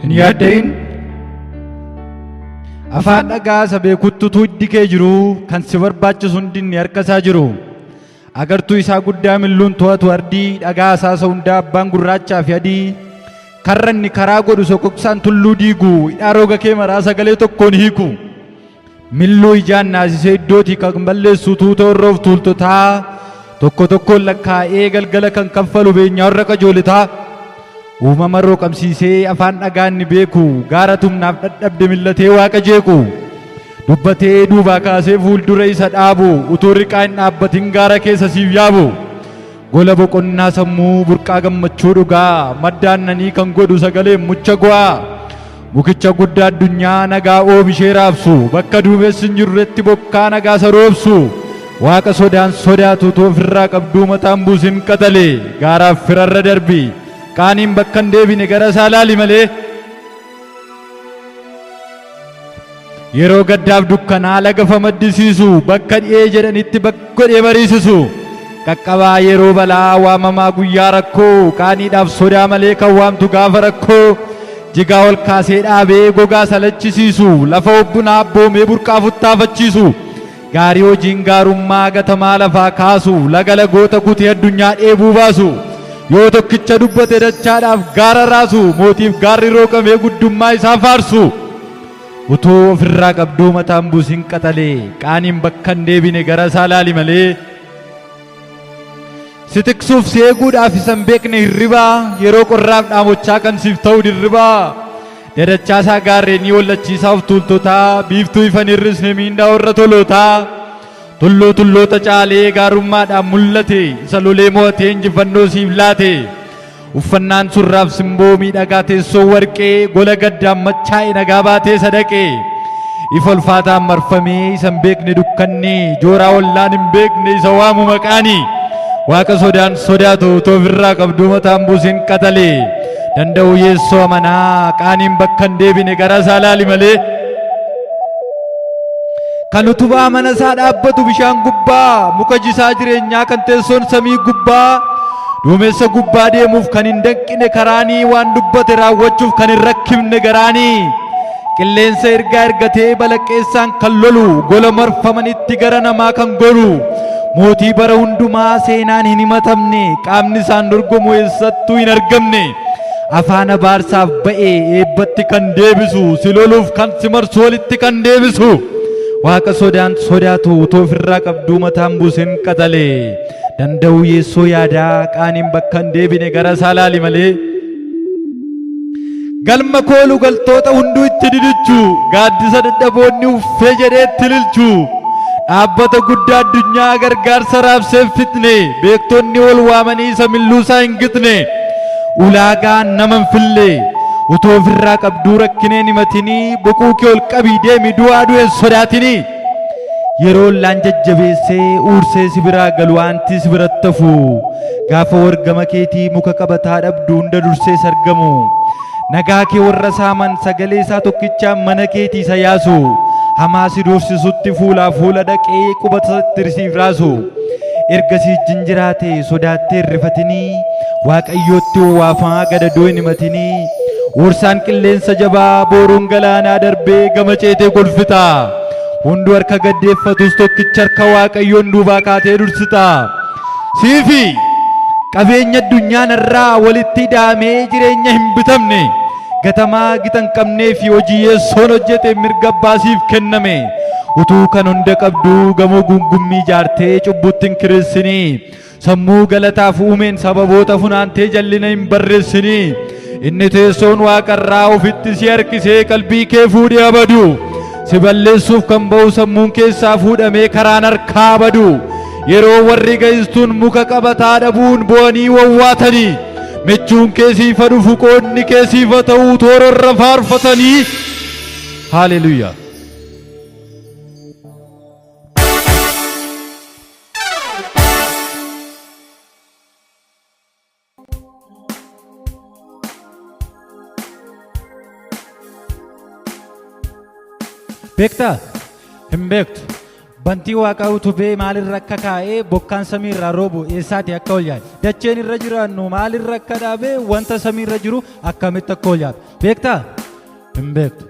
hin yaaddain afaan dhagaa isa beekuttutu hiddi kee jiru kan si barbaachisu hundinni harka isaa jiru agartuu isaa guddaa milluun to'atu ardii dhagaa asaasa hundaa abbaan gurraachaa fi adii karranni karaa godhu sokoksaan tulluu diigu hidhaa roga kee maraa sagalee tokkoon hiiku milluu ijaan naasisee iddootii kan balleessu tuuta warroof tuultotaa tokko tokkoon lakkaa'ee galgala kan kanfalu beenyaa warra qajoolitaa uumama rooqamsiisee afaan dhagaan ni beeku gaara tumnaaf dadhabde millatee waaqa jeequ dubbatee duubaa kaasee fuuldura isa dhaabu utuu riqaa hin dhaabbatin gaara keessa siif yaabu gola boqonnaa sammuu burqaa gammachuu dhugaa maddaannanii kan godhu sagalee mucha go'aa mukicha guddaa addunyaa nagaa oomishee raabsu bakka duumessi hin jirretti bokkaa nagaa saroobsu waaqa sodaan sodaatu utuu ofirraa qabduu mataan buusin qatale gaaraaf firarra darbi qaaniin bakka hin deebine gara isaa laali malee yeroo gaddaaf dukkanaa lagafa maddisiisu bakka dhi'ee jedhanitti bakka godhee mariisisu qaqqabaa yeroo balaa waamamaa guyyaa rakkoo qaaniidhaaf sodaa malee kan waamtu gaafa rakkoo jigaa ol kaasee dhaabee gogaa salachisiisu lafa obbunaa abboomee burqaa futtaafachiisu gaarii hojiin gaarummaa gatamaa lafaa kaasu laga lagoota kutee addunyaa dheebuu baasu yoo tokkicha dubbate dachaadhaaf gaara raasu mootiif gaarri rooqamee guddummaa isaa faarsu utuu ofirraa qabduu mataan buusin qaxalee qaaniin bakka hin deebine gara isaa laali malee si tiksuuf si eeguudhaaf isan beekne hirribaa yeroo qorraaf dhaamochaa kan siif ta'u dirribaa dadachaasaa gaarreenii wallachiisaa of tuultotaa biiftuu ifan hirrisne miindaa warra tolootaa tulluu tulloota caalee gaarummaadhaan mul'ate isa lolee mo'atee injifannoo siif laate uffannaan surraaf simboo miidhagaa teessoo warqee gola gaddaan machaa'e nagaa baatee sadaqee ifa ulfaataan marfamee isan beekne dukkannee jooraa wallaan hin beekne isa waamu maqaanii waaqa sodaan sodaatu utuu ofirraa qabduu mataan buusin qatalee danda'u yeessoo amanaa qaaniin bakka hin deebine gara isaa laali malee kan utubaa mana isaa dhaabbatu bishaan gubbaa muka jisaa jireenyaa kan teessoon samii gubbaa duumessa gubbaa deemuuf kan hin danqine karaanii waan dubbate raawwachuuf kan hin rakkifne garaanii qilleensa ergaa ergatee balaqqeessaan kan lolu gola marfamanitti gara namaa kan golu mootii bara hundumaa seenaan hin himatamne qaamni isaan dorgomu eessattuu hin argamne afaan abaarsaaf ba'e eebbatti kan deebisu si loluuf kan si marsu walitti kan deebisu waaqa sodaan sodaatu utuu ofirraa qabduu mataan buusin qaxalee danda'u yeessoo yaadaa qaaniin bakka hin deebine gara isaa laali malee galma koolu galtoota hunduu itti didichu gaaddisa dadhaboonni uffee jedhee itti lilchu dhaabbata guddaa addunyaa gargaarsa raabsee fitne beektonni ol waamanii isa milluusaa hin gitne ulaagaan nama hin fille utuu ofirraa qabduu rakkineen himatinii boquu kee ol qabii deemi du'aa du'een sodaatinii yeroo laan jajjabeessee uursee si biraa galu aantii si biratti hafu gaafa wargama keetii muka qabataa dhabdu hunda dursees argamu nagaa kee warra saaman sagalee isaa tokkichaan mana keetii isa yaasu hamaa si doorsisutti fuulaa fuula dhaqee qubata tirsiif raasu ergasii jinjiraate sodaattee irrifatinii waaqayyootti waafamaa gadadoo hin himatinii Ursaan qilleensa jabaa booruun galaanaa darbee gama ceetee golfita hundu harka gaddeeffatus tokkicha harka waaqayyoon duubaa kaatee dursita siifi qabeenya addunyaan irraa walitti hidhaamee jireenya hin bitamne gatamaa gitan qabnee fi hojii yeessoon hojjete mirga abbaasiif kenname utuu kan hunda qabduu gamoo gungummii ijaartee cubbutti hin kireessinii sammuu galataaf uumeen sababoota funaantee jallina hin barreessinii inni teessoon waaqarraa ofitti si harkisee qalbii kee fuudhee abadu si balleessuuf kan ba'u sammuun keessaa fuudhamee karaan harkaa badu yeroo warri ga'istuun muka qabataa dhabuun bo'anii wawwaatanii michuun keessiifa dhufu qoodni keessiifa ta'uu toororra faarfatanii haaleluyyaa. Beektaa hin beektu bantii waaqaa utubee maalirra akka kaa'ee bokkaan samiirraa roobu eessaati akka ol yaade dacheen irra jiraannu maalirra akka dhaabee wanta samiirra jiru akkamitti akka ol yaade beektaa hin beektu.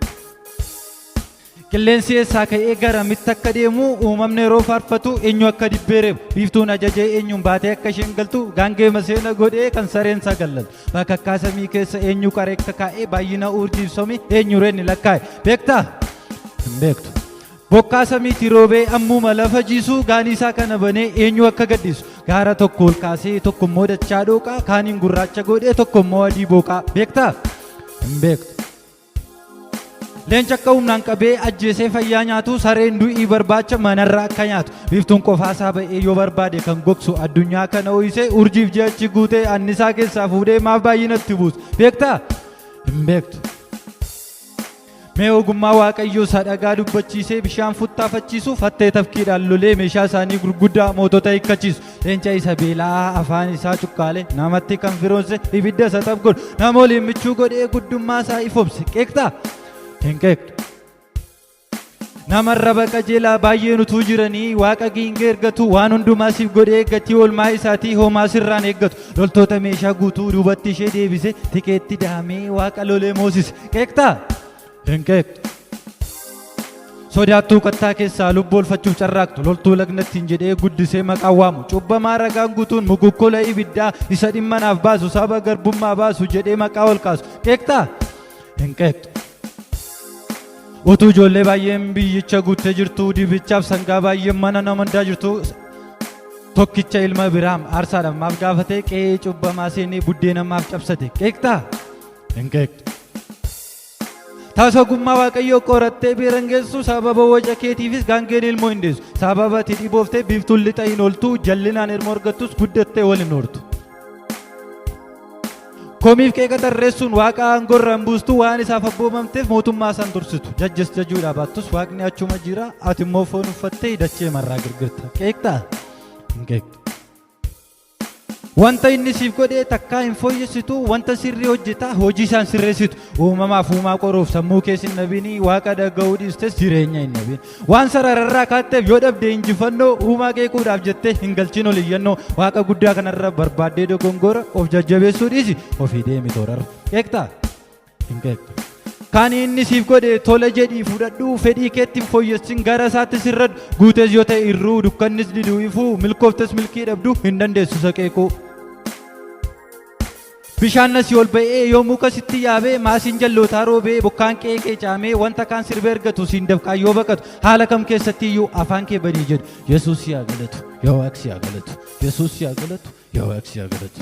Qilleensi eessaa ka'ee garamitti akka deemu uumamni yeroo faarfatu eenyu akka dibbeereef biiftuun ajajee eenyuun baatee akka isheen galtu gaangee maseena godhee kan sareen sagallatu bakakkaa samii keessa eenyu qaree akka kaa'ee baay'ina urjiif somi eenyu reenni lakkaa'e beektaa hin beektu. Bokkaa samiitti roobee ammuma lafa jiisu gaaniisaa kana banee eenyu akka gaddisu gaara tokko ol kaasee tokko immoo dachaa dhooqaa kaaniin gurraacha godhee tokko immoo adii booqaa beektaa hin beektu. Leenca akka humnaan qabee ajjeesee fayyaa nyaatu sareen du'ii barbaacha manarraa akka nyaatu biiftuun qofaasaa ba'ee yoo barbaade kan gogsu addunyaa kana ho'isee urjiif ji'achi guutee annisaa keessaa fuudhee maaf baay'inatti buusu beektaa hin beektu. Mee ogummaa waaqayyoo sadhagaa dubbachiisee bishaan futtaafachiisu fattee tafkiidhaan lolee meeshaa isaanii gurguddaa mootota hiikkachiisu leenca isa beelaa afaan isaa cuqqaalee namatti kan firoonse ibidda isa xaph godhu nama waliin michuu godhee guddummaa isaa ifobse qeeqtaa hin qeeqtu. Namarra baqa jeelaa baay'een utuu jiranii waaqa giingee ergatu waan hundumaa siif godhee gatii oolmaa isaatii homaa sirraan eeggatu loltoota meeshaa guutuu duubatti ishee deebise tikeetti daamee waaqa lolee moosise qeeqtaa hin qeeqtu. Sodaattuu kattaa keessaa lubbuu oolfachuuf carraaqtu loltuu lagnattiin jedhee guddisee maqaan waamu cubbamaa ragaan guutuun mugukkola ibiddaa isa dhimma naaf baasu saba garbummaa baasu jedhee maqaa ol kaasu qeeqtaa hin qeeqtu. Utuu ijoollee baay'een biyyicha guuttee jirtu dibichaaf sangaa baay'een mana namandaa jirtu tokkicha ilma biraam aarsaadhaan maaf gaafatee qe'ee cubbamaa seenee buddeena maaf cabsate qeeqtaa hin qeeqtu. Taasisa ogummaa waaqayyoo qorattee biran geessu sababa waca keetiifis gaangeen ilmoo hin deessu sababa ati dhibooftee biiftuun lixa hin ooltu jallinaan ilmoo argattus guddattee wal hin hortu. Komiif qeeqa tarreessuun waaqa aangorraan buustu waan isaaf abboomamteef mootummaa isaan tursitu jajjes jajuudha baattus waaqni achuma jira ati immoo foon uffattee dachee marraa girgirta qeeqtaa hin qeeqtu. Wanta inni siif godhee takkaa hin fooyyessitu wanta sirrii hojjeta hojii isaan sirreessitu uumamaaf uumaa qoruuf sammuu keessa hin nabini waaqa dhaga'uu dhiistes jireenya hin nabin waan sarararraa kaatteef yoo dhabde injifannoo uumaa qeequudhaaf jettee hin galchin ol iyyannoo waaqa guddaa kanarra barbaaddee dogongora of jajjabeessuu dhiisi ofii deemi toorarra qeeqtaa hin qeeqtu. Kan inni siif godhe tola jedhii fudhadhu fedhii keetti fooyyessin gara isaatti sirradhu guutes yoo ta'e irruu dukkannis diduu ifuu milkooftes milkii dhabdu hin dandeessu saqeequu. Bishaan nasii ol ba'ee yoo muka sitti yaabee maasiin jallootaa roobee bokkaan qeeqee caamee wanta kaan sirba ergatu siin dafqaa yoo baqatu haala kam keessatti iyyuu afaan kee banii jedhu Yesuus yaa galatu yaa Waaqsi yaa galatu Yesuus yaa galatu yaa Waaqsi yaa galatu.